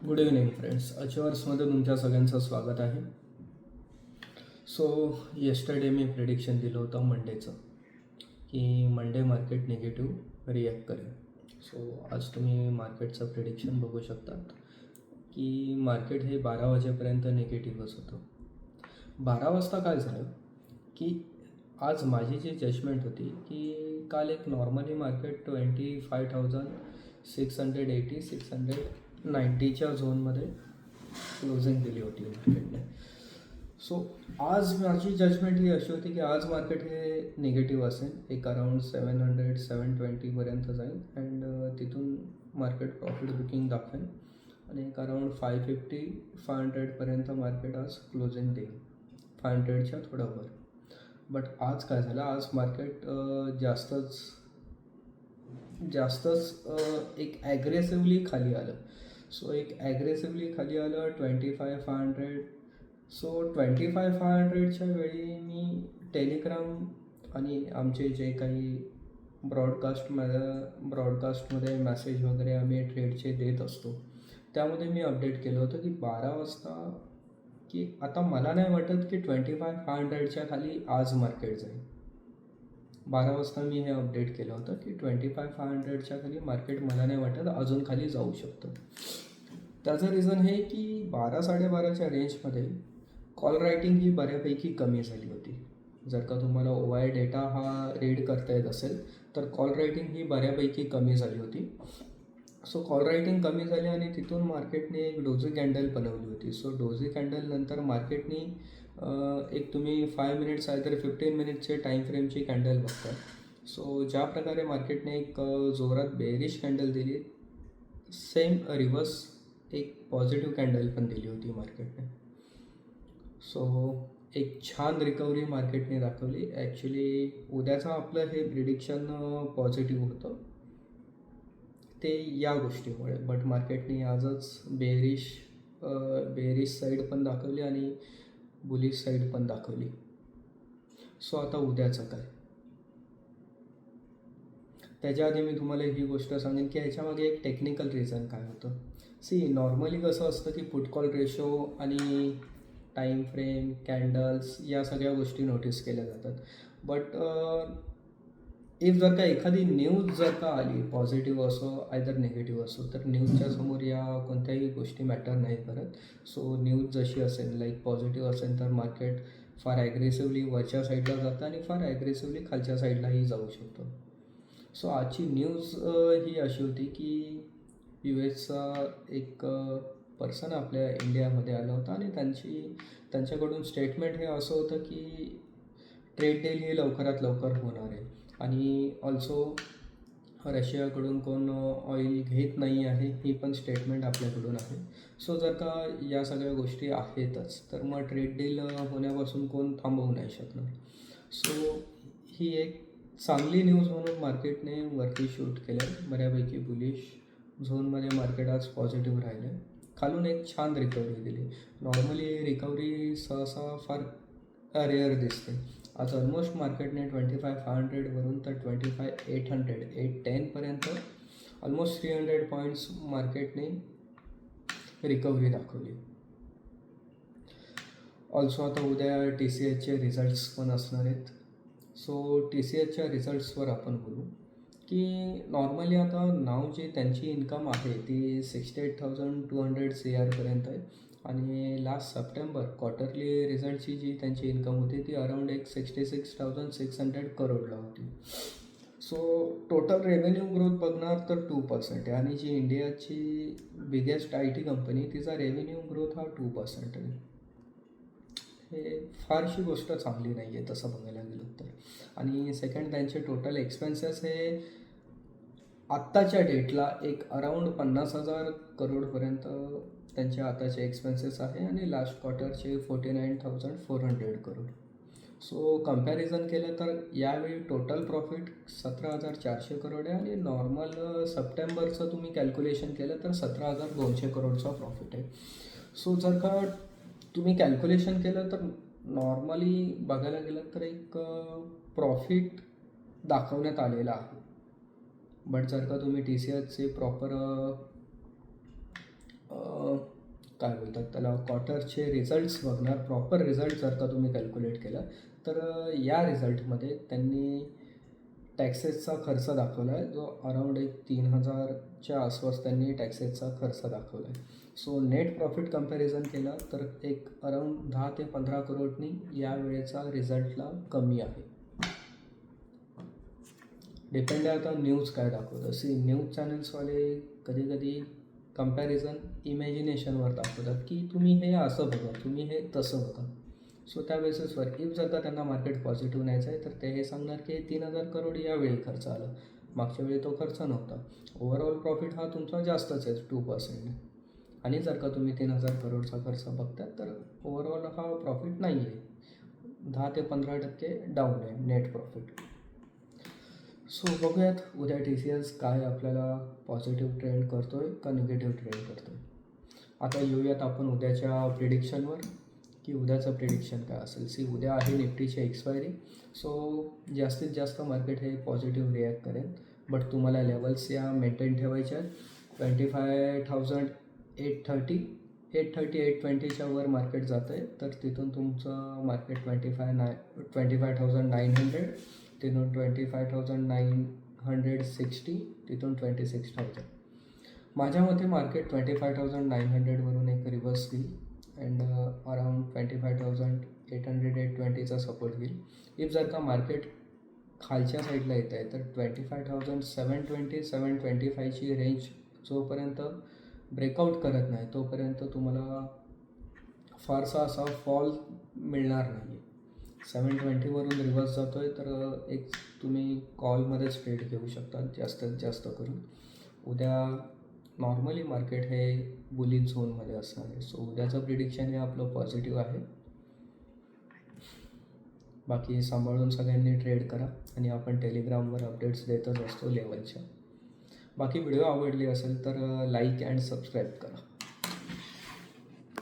Good evening friends, अचिवर्समध्ये तुमच्या सगळ्यांचं स्वागत आहे. सो येस्टरडे मी प्रिडिक्शन दिलं होतं मंडेचं की मंडे मार्केट निगेटिव्ह रिॲक्ट करेल. सो आज तुम्ही मार्केटचं प्रिडिक्शन बघू शकतात की मार्केट हे 12 वाजेपर्यंत निगेटिव्हच होतं. 12 वाजता काय झालं की आज माझी जी जजमेंट होती की काल एक नॉर्मली मार्केट 25,680 690च्या झोनमध्ये क्लोजिंग दिली होती मार्केटने. सो आज माझी जजमेंट ही अशी होती की आज मार्केट हे निगेटिव्ह असेल, एक अराउंड 700 720पर्यंत जाईल अँड तिथून मार्केट प्रॉफिट बुकिंग दाखवेल आणि एक अराउंड 550 500पर्यंत मार्केट आज क्लोजिंग देईल, 500च्या थोडं वर. बट आज काय झालं, आज मार्केट जास्तच एक ॲग्रेसिव्हली खाली आलं. सो एक ॲग्रेसिव्हली खाली आलं 25,500. सो 25,500च्या वेळी मी टेलिग्राम आणि आमचे जे काही ब्रॉडकास्टमध्ये मेसेज वगैरे आम्ही ट्रेडचे देत असतो, त्यामध्ये मी अपडेट केलं होतं की 12 वाजता की आता मला नाही वाटत की 25,500च्या खाली आज मार्केट जाईल. 12 वाजता मी हे अपडेट केलं होतं की 25,500च्या खाली मार्केट मला नाही वाटत अजून खाली जाऊ शकतं. त्याचं रिझन हे की 12-12.5च्या रेंजमध्ये कॉल रायटिंग ही बऱ्यापैकी कमी झाली होती. जर का तुम्हाला OI डेटा हा रीड करता येत असेल तर कॉल रायटिंग ही बऱ्यापैकी कमी झाली होती. सो कॉल रायटिंग कमी झाली आणि तिथून मार्केटने एक डोजी कॅन्डल बनवली होती. सो डोजी कॅन्डल नंतर मार्केटने एक तुम्ही 5 मिनिट्स तर 15 मिनिट्सचे टाईम फ्रेमची कॅन्डल बघता. सो ज्या प्रकारे मार्केटने एक जोरात बेरिश कॅन्डल दिली, सेम रिव्हर्स एक पॉझिटिव्ह कॅन्डल पण दिली होती मार्केटने. सो एक छान रिकव्हरी मार्केटने दाखवली. ॲक्च्युली उद्याचं आपलं हे प्रिडिक्शन पॉझिटिव्ह होतं ते या गोष्टीमुळे, बट मार्केटने आजच बेरिश साईड पण दाखवली आणि बुलिश साईड पण दाखवली. सो आता उद्याचं काय, त्याच्या आधी मी तुम्हाला ही गोष्ट सांगेन की ह्याच्यामागे एक टेक्निकल रिझन काय होतं. नॉर्मली कसं असतं की पुट कॉल रेशो आणि टाईम फ्रेम, कॅन्डल्स या सगळ्या गोष्टी नोटीस केल्या जातात. बट इफ जर का एखादी न्यूज जर का आली, पॉझिटिव्ह असो आयदर निगेटिव्ह असो, तर न्यूजच्या समोर या कोणत्याही गोष्टी मॅटर नाही करत. सो न्यूज जशी असेल, लाईक पॉझिटिव्ह असेल तर मार्केट फार ॲग्रेसिव्हली वरच्या साईडला जातं आणि फार ॲग्रेसिव्हली खालच्या साईडलाही जाऊ शकतं. सो आजची न्यूज ही अशी होती की US एक पर्सन आपल्या इंडियामध्ये आला होता आणि त्यांच्याकडून स्टेटमेंट हे असं होतं की ट्रेड डील ही लवकरात लवकर होणार आहे आणि ऑल्सो रशियाकडून कोण ऑइल घेत नाही आहे ही पण स्टेटमेंट आपल्याकडून आहे. सो जर का या सगळ्या गोष्टी आहेतच तर मग ट्रेड डील होण्यापासून कोण थांबवू नाही शकणार. सो ही एक चांगली न्यूज म्हणून मार्केटने वरती शूट केलं. बऱ्यापैकी बुलिश झोनमध्ये मार्केट आज पॉझिटिव्ह राहिलं. खालून एक छान रिकव्हरी दिली. नॉर्मली रिकव्हरी सहसा फार रेअर दिसते. आज ऑलमोस्ट मार्केटने 25,500वरून तर 25,800 810पर्यंत ऑलमोस्ट 300 पॉईंट्स मार्केटने रिकव्हरी दाखवली. ऑल्सो आता उद्या TCSचे रिझल्ट्स पण असणार आहेत. सो TCSच्या रिझल्ट्सवर आपण बोलू की नॉर्मली आता नाव जे त्यांची इन्कम आहे ती 68,200 CR आहे आणि लास्ट सप्टेंबर क्वार्टरली रिझल्टची जी त्यांची इन्कम होती ती अराउंड एक 66,600 करोडला होती. सो टोटल रेव्हेन्यू ग्रोथ बघणार तर 2% आहे आणि जी इंडियाची बिगेस्ट IT कंपनी तिचा रेव्हेन्यू ग्रोथ हा 2% आहे. हे फारशी गोष्ट चांगली नाही आहे तसं बघायला गेलं तर. आणि सेकंड, त्यांचे टोटल एक्सपेन्सेस हे आत्ताच्या डेटला एक अराउंड 50,000 करोडपर्यंत त्यांचे आताचे एक्सपेन्सेस आहे आणि लास्ट क्वार्टरचे 49,400 करोड. सो कम्पॅरिझन केलं तर यावेळी टोटल प्रॉफिट 17,400 करोड आहे आणि नॉर्मल सप्टेंबरचं तुम्ही कॅल्क्युलेशन केलं तर 17,200 करोडचा प्रॉफिट आहे. सो जर का तुम्ही कॅल्क्युलेशन केलं तर नॉर्मली बघायला गेलं तर एक प्रॉफिट दाखवण्यात आलेला आहे. बट जर का तुम्ही TCSचे प्रॉपर काय बोलतात त्याला क्वार्टरचे रिझल्ट्स बघणार, प्रॉपर रिझल्ट जर का तुम्ही कॅल्क्युलेट केला तर या रिझल्टमध्ये त्यांनी टॅक्सेसचा खर्च दाखवला आहे जो अराऊंड एक 3,000च्या आसपास त्यांनी टॅक्सेसचा खर्च दाखवला आहे. सो नेट प्रॉफिट कम्पॅरिझन केला तर एक अराऊंड 10 ते 15 करोडनी या वेळेचा रिझल्टला कमी आहे. डिपेंड आहे आता न्यूज काय दाखवतं. न्यूज चॅनल्सवाले कधी कधी कम्पॅरिझन इमॅजिनेशनवर दाखवतात की तुम्ही हे असं बघा, तुम्ही हे तसं बघा. सो त्या बेसिसवर जर का त्यांना मार्केट पॉझिटिव्ह न्यायचं आहे तर ते हे सांगणार की 3,000 करोड यावेळी खर्च आला, मागच्या वेळी तो खर्च नव्हता. ओव्हरऑल प्रॉफिट हा तुमचा जास्तच आहे 2%. आणि जर का तुम्ही 3,000 करोडचा खर्च बघता तर ओव्हरऑल हा प्रॉफिट नाही आहे, 10 ते 15% डाऊन आहे नेट प्रॉफिट. सो बघूयात उद्या TCS काय आपल्याला पॉझिटिव्ह ट्रेंड करतो आहे का निगेटिव्ह ट्रेंड करतो आहे. आता येऊयात आपण उद्याच्या प्रिडिक्शनवर की उद्याचं प्रिडिक्शन काय असेल. उद्या आहे निफ्टीची एक्सपायरी. सो जास्तीत जास्त मार्केट हे पॉझिटिव्ह रिॲक्ट करेल, बट तुम्हाला लेवल्स या मेंटेन ठेवायच्या आहेत. 25,830 820च्या वर मार्केट जातं आहे तर तिथून तुमचं मार्केट 25,900, तिथून 25,960, तिथून 26,000. माझ्या मते मार्केट 25,900वरून एक रिव्हर्स घेईल अँड अराउंड 25,800-820चा सपोर्ट घेईल. जर का मार्केट खालच्या साईडला येत आहे तर 25,720-725ची रेंज जोपर्यंत ब्रेकआउट करत नाही तोपर्यंत तुम्हाला फारसा असा फॉल मिळणार नाही. 720वरून रिव्हर्स जातो आहे तर एक तुम्ही कॉलमध्येच ट्रेड घेऊ शकता जास्तीत जास्त करून. उद्या नॉर्मली मार्केट हे बुलिश झोनमध्ये असणार आहे. सो उद्याचं प्रिडिक्शन हे आपलं पॉझिटिव्ह आहे. बाकी सांभाळून सगळ्यांनी ट्रेड करा आणि आपण टेलिग्रामवर अपडेट्स देतच असतो लेवलच्या. बाकी व्हिडिओ आवडली असेल तर लाईक अँड सबस्क्राईब करा.